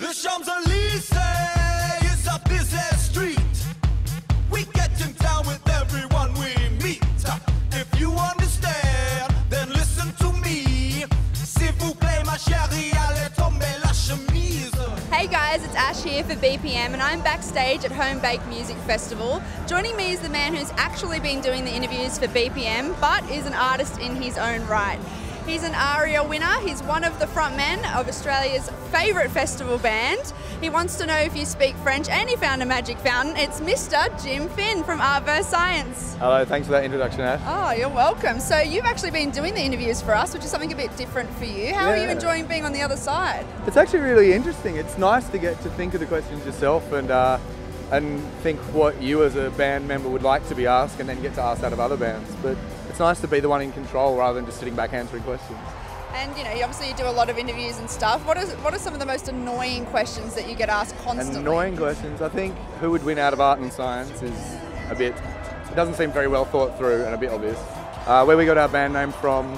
The Champs-Élysées is a busy street. We getting down with everyone we meet. If you understand, then listen to me. S'il vous plaît, ma chérie, allez tomber la chemise. Hey guys, it's Ash here for BPM and I'm backstage at Homebake Music Festival. Joining me is the man who's actually been doing the interviews for BPM, but is an artist in his own right. He's an ARIA winner, he's one of the frontmen of Australia's favourite festival band. He wants to know if you speak French and he found a magic fountain. It's Mr. Jim Finn from Art vs Science. Hello, thanks for that introduction, Ash. Oh, you're welcome. So you've actually been doing the interviews for us, which is something a bit different for you. How are you enjoying being on the other side? It's actually really interesting. It's nice to get to think of the questions yourself and think what you as a band member would like to be asked and then get to ask that of other bands. But it's nice to be the one in control rather than just sitting back answering questions. And you know, you obviously do a lot of interviews and stuff. What are some of the most annoying questions that you get asked constantly? Annoying questions? I think who would win out of art and science is it doesn't seem very well thought through and a bit obvious. Where we got our band name from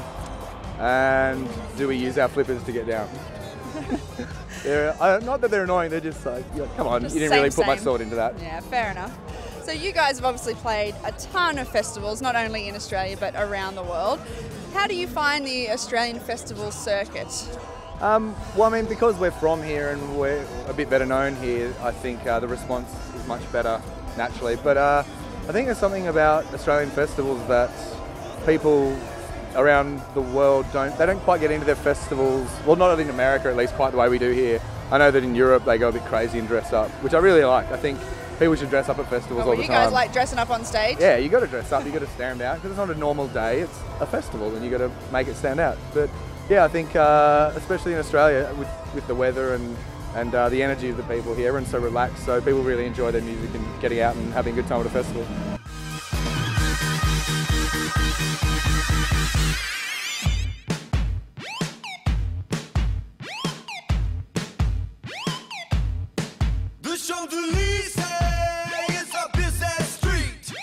and do we use our flippers to get down? Not that they're annoying, they're just like, come on, Just you didn't same, really put much same. thought into that. Yeah, fair enough. So you guys have obviously played a ton of festivals, not only in Australia but around the world. How do you find the Australian festival circuit? Well, I mean, because we're from here and we're a bit better known here, I think the response is much better naturally. But I think there's something about Australian festivals that people around the world don't quite get into their festivals, well, not in America at least, quite the way we do here. I know that in Europe they go a bit crazy and dress up, which I really like. I think people should dress up at festivals all the time. You guys like dressing up on stage? Yeah, you got to dress up, you got to stand out, because it's not a normal day, it's a festival and you got to make it stand out. But yeah, I think especially in Australia with the weather and the energy of the people here, everyone's so relaxed, so people really enjoy their music and getting out and having a good time at a festival. The Champs-Élysées is a busy street.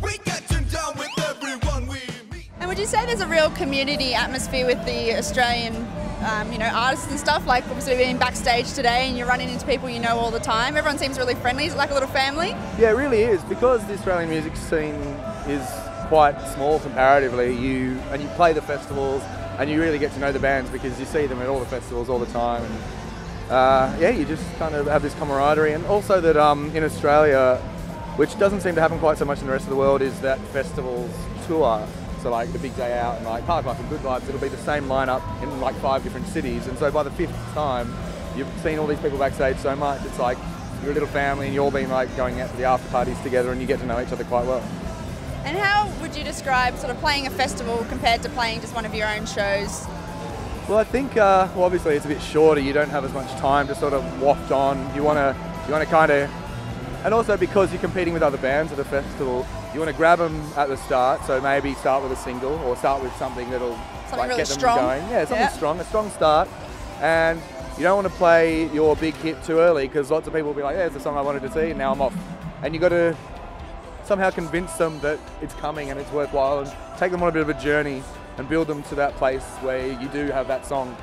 We getting down with everyone we meet. And would you say there's a real community atmosphere with the Australian artists and stuff? Like obviously being backstage today and you're running into people you know all the time. Everyone seems really friendly. Is it like a little family? Yeah, it really is. Because the Australian music scene is quite small comparatively, you play the festivals and you really get to know the bands because you see them at all the festivals all the time. And, you just kind of have this camaraderie. And also that in Australia, which doesn't seem to happen quite so much in the rest of the world, is that festivals tour. So like the Big Day Out and like Park Life and Good Vibes, it'll be the same lineup in like 5 different cities. And so by the 5th time, you've seen all these people backstage so much, it's like you're a little family and you've all been like going out to the after parties together and you get to know each other quite well. And how would you describe sort of playing a festival compared to playing just one of your own shows? Well, I think obviously it's a bit shorter. You don't have as much time to sort of waft on. You want to kind of, and also because you're competing with other bands at the festival, you want to grab them at the start. So maybe start with a single or start with something that'll Really get them strong. going. Yeah, something strong, a strong start. And you don't want to play your big hit too early because lots of people will be like, yeah, it's the song I wanted to see, and now I'm off. And you got to somehow convince them that it's coming and it's worthwhile, and take them on a bit of a journey and build them to that place where you do have that song.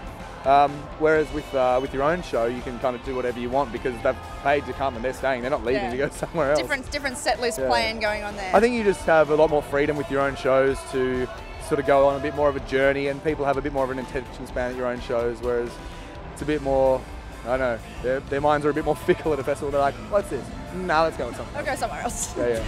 Whereas with your own show, you can kind of do whatever you want because they've paid to come and they're staying. They're not leaving to go somewhere else. Different set list plan going on there. I think you just have a lot more freedom with your own shows to sort of go on a bit more of a journey, and people have a bit more of an attention span at your own shows, whereas it's a bit more, I don't know, their minds are a bit more fickle at a festival. They're like, what's this? Nah, let's go with something. I'll go somewhere else. Yeah.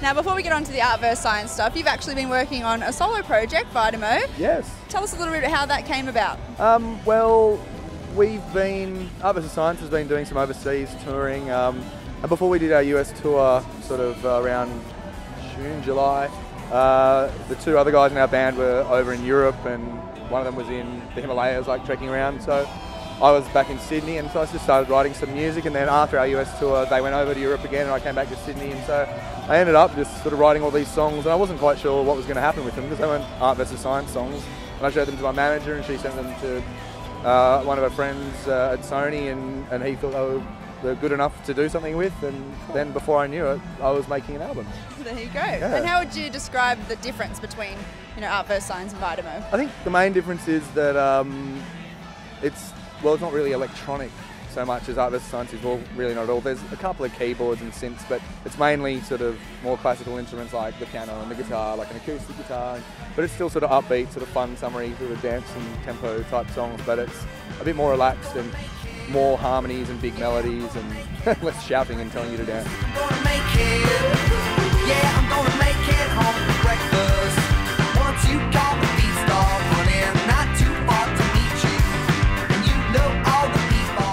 Now, before we get on to the Art vs Science stuff, you've actually been working on a solo project, Vydamo. Yes. Tell us a little bit about how that came about. Well, Art vs Science has been doing some overseas touring, and before we did our US tour, sort of around June, July, the 2 other guys in our band were over in Europe, and one of them was in the Himalayas, like trekking around. So I was back in Sydney, and so I just started writing some music, and then after our US tour, they went over to Europe again, and I came back to Sydney, and so I ended up just sort of writing all these songs, and I wasn't quite sure what was going to happen with them because they weren't Art vs Science songs. And I showed them to my manager, and she sent them to one of her friends at Sony, and he thought they were they're good enough to do something with, and then before I knew it, I was making an album. There you go. Yeah. And how would you describe the difference between, Art vs. Science and Vydamo? I think the main difference is that it's not really electronic so much as Art vs. Science is. Well, really not at all. There's a couple of keyboards and synths, but it's mainly sort of more classical instruments like the piano and the guitar, like an acoustic guitar. But it's still sort of upbeat, sort of fun, summery, sort of dance and tempo type songs, but it's a bit more relaxed and more harmonies and big melodies and less shouting and telling you to dance. I'm gonna make it. Yeah, I'm gonna make it home for breakfast. Once you call the beat start running, not too far to meet you, and you know all the people.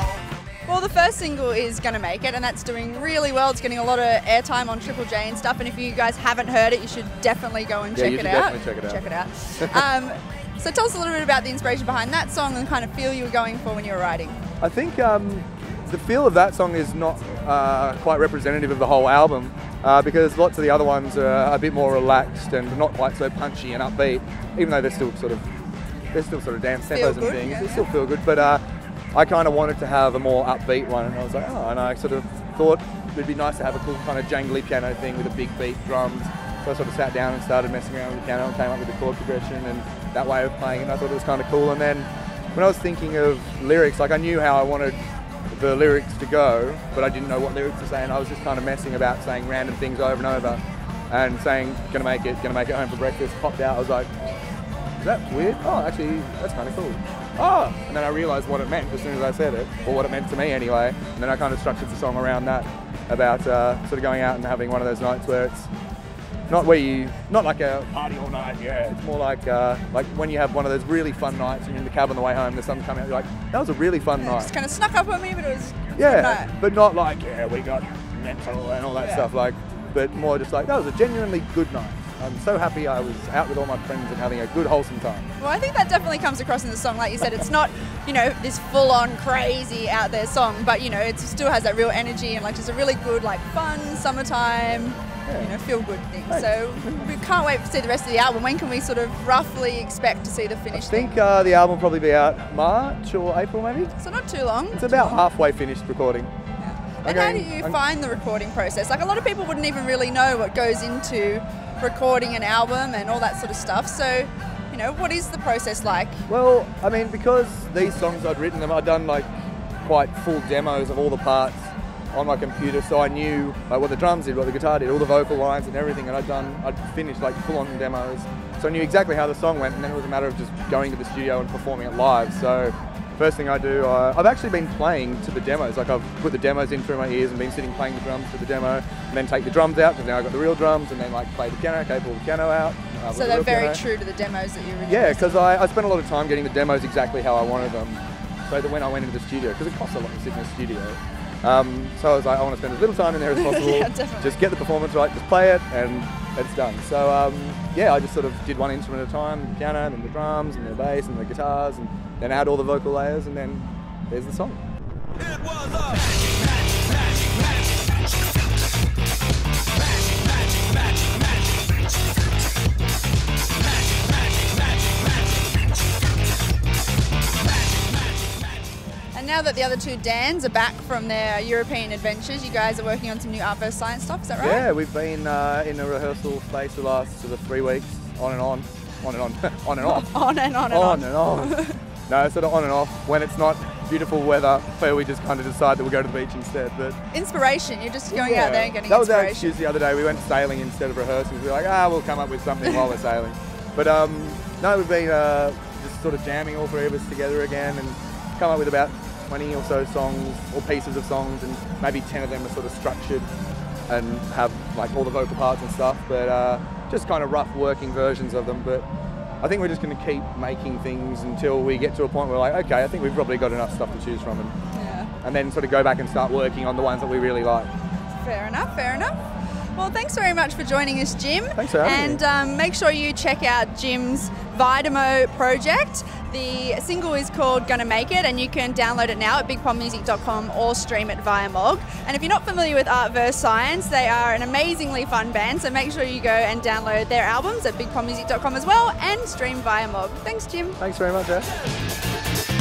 Well, the first single is Gonna Make It, and that's doing really well. It's getting a lot of airtime on Triple J and stuff, and if you guys haven't heard it, you should definitely go and check it out. Check it out. So tell us a little bit about the inspiration behind that song and kind of feel you were going for when you were writing. I think the feel of that song is not quite representative of the whole album because lots of the other ones are a bit more relaxed and not quite so punchy and upbeat, even though they're still sort of dance tempos and things. Yeah. They still feel good, but I kind of wanted to have a more upbeat one, and I was like, and I sort of thought it'd be nice to have a cool kind of jangly piano thing with a big beat drums. So I sort of sat down and started messing around with the piano and came up with the chord progression and that way of playing it, and I thought it was kind of cool. And then when I was thinking of lyrics, like I knew how I wanted the lyrics to go, but I didn't know what lyrics to say, and I was just kind of messing about saying random things over and over and saying gonna make it home for breakfast, popped out. I was like, is that weird? Oh, actually that's kind of cool. Oh, and then I realised what it meant as soon as I said it, or what it meant to me anyway, and then I kind of structured the song around that, about sort of going out and having one of those nights where it's not like a party all night, yeah. It's more like when you have one of those really fun nights and you're in the cab on the way home, the sun's coming out, you're like, that was a really fun night. Just kind of snuck up on me, but it was a good night. But not like, we got mental and all that stuff, but more just like, that was a genuinely good night. I'm so happy I was out with all my friends and having a good, wholesome time. Well, I think that definitely comes across in the song. Like you said, it's not, this full-on crazy out there song, but, it still has that real energy and, just a really good, fun, summertime, feel-good thing. Thanks. So we can't wait to see the rest of the album. When can we sort of roughly expect to see the finished thing? I think the album will probably be out March or April, maybe. So not too long. It's about halfway finished recording. Yeah. And how do you find the recording process? Like, a lot of people wouldn't even really know what goes into recording an album and all that sort of stuff. So, what is the process like? Well, I mean, because these songs I'd written them, I'd done quite full demos of all the parts on my computer, so I knew what the drums did, what the guitar did, all the vocal lines and everything, and I'd finished full-on demos, so I knew exactly how the song went, and then it was a matter of just going to the studio and performing it live. So first thing I do, I've actually been playing to the demos, I've put the demos in through my ears and been sitting playing the drums to the demo, and then take the drums out, because now I've got the real drums, and then play the piano, pull the piano out. So they're very true to the demos that you originally Yeah, because I spent a lot of time getting the demos exactly how I wanted them, so that when I went into the studio, because it costs a lot to sit in a studio, so I was like, I want to spend as little time in there as possible, yeah, definitely. Just get the performance right, just play it, and it's done. So I just sort of did one instrument at a time, the piano, and then the drums, and the bass, and the guitars, and then add all the vocal layers, and then there's the song. It was a And now that the other two Dans are back from their European adventures, you guys are working on some new Art vs. Science stuff, is that right? Yeah, we've been in a rehearsal space the last sort of 3 weeks, on and on, on and off. On and on and on. And on. No, sort of on and off. When it's not beautiful weather, where we just kind of decide that we'll go to the beach instead. But inspiration, you're just going out there and getting that was inspiration. our excuse the other day. We went sailing instead of rehearsing. We were like, we'll come up with something while we're sailing. But no, we've been just sort of jamming all three of us together again and come up with about 20 or so songs or pieces of songs, and maybe 10 of them are sort of structured and have all the vocal parts and stuff, but just kind of rough working versions of them. But I think we're just going to keep making things until we get to a point where we're like, okay, I think we've probably got enough stuff to choose from, and then sort of go back and start working on the ones that we really like. Fair enough, fair enough. Well, thanks very much for joining us, Jim. Thanks for having me. And make sure you check out Jim's Vydamo project. The single is called Gonna Make It, and you can download it now at bigpopmusic.com or stream it via Mog. And if you're not familiar with Art vs. Science, they are an amazingly fun band, so make sure you go and download their albums at bigpopmusic.com as well and stream via Mog. Thanks, Jim. Thanks very much, Ash.